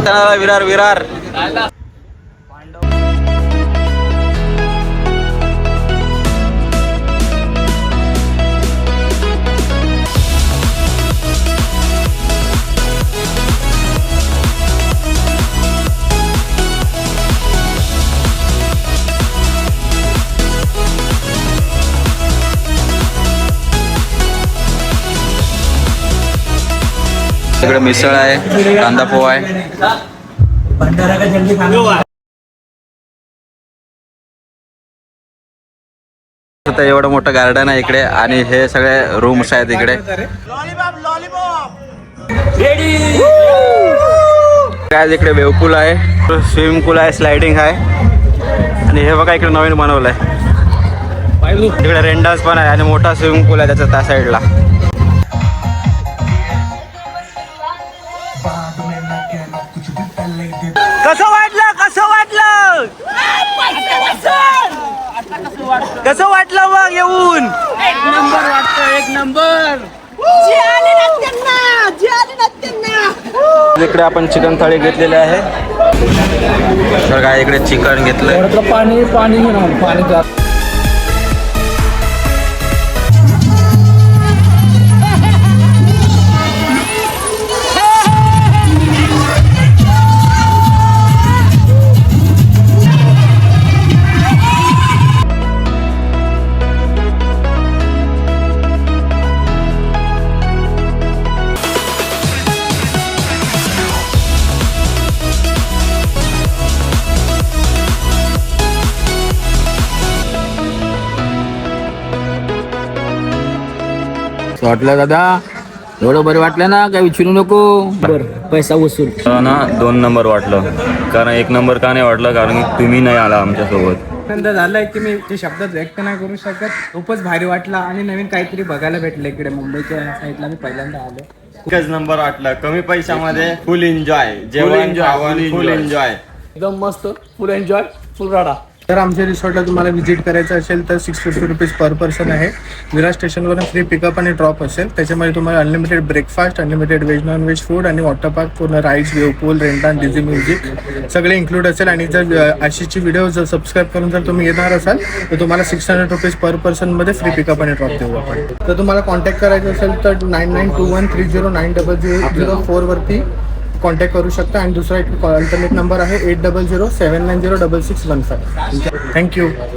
बघताना विरार विरार. इकडे मिसळ आहे, कांदा पोहा आहे. आता एवढं मोठं गार्डन आहे इकडे आणि हे सगळे रूम्स आहेत इकडे. काय इकडे वेवपूल आहे, स्विमिंग पूल आहे, स्लायडिंग आहे आणि हे बघा इकडे नवीन बनवलंय. इकडे रेन डान्स पण आहे आणि मोठा स्विमिंग पूल आहे त्याच्या त्या साईडला. कसं वाटलं कसं वाटलं कसं वाटलं मग येऊन? एक नंबर वाटतं, एक नंबर. इकडे आपण चिकन थाळी घेतलेली आहे. तर काय इकडे चिकन घेतलंय. पाणी पाणी पाणी वाटलं दादा, एवढं बरं वाटलं ना, काय विचारू नको. बर पैसा वसूल. ना 2 नंबर वाटलं, कारण 1 नंबर का नाही वाटलं, कारण तुम्ही नाही आला आमच्यासोबत. आनंद झालाय की मी ते शब्दात व्यक्त नाही करू शकत. खूपच भारी वाटला आणि नवीन काहीतरी बघायला भेटलं इकडे मुंबईच्या साईडला. मी पहिल्यांदा आलो. एकच नंबर वाटलं, कमी पैशामध्ये फुल एन्जॉय, जेवण खावण फुल एन्जॉय. एकदम मस्त, फुल एन्जॉय, फुल राडा. तर आमच्या रिसॉर्टला तुम्हाला व्हिजिट करायचं असेल तर 650 रुपीज पर पर्सन आहे. विरार स्टेशनवरून फ्री पिकअप आणि ड्रॉप असेल. त्याच्यामध्ये तुम्हाला unlimited breakfast, unlimited veg non veg food आणि वॉटर पार्क, पूर्ण राईड्स, वेवपूल, रेंटान, डीजे म्युझिक सगळे इन्क्लूड असेल. आणि जर आशिषची व्हिडिओ जर सबस्क्राईब करून जर तुम्ही येणार असाल तर तुम्हाला 600 रुपीज पर पर्सनमध्ये फ्री पिकअप आणि ड्रॉप देऊ आपण. तर तुम्हाला कॉन्टॅक्ट करायचं असेल तर 9921309004 वरती कॉन्टॅक्ट करू शकता. आणि दुसरा एक अल्टरनेट नंबर आहे 8007906615. थँक्यू.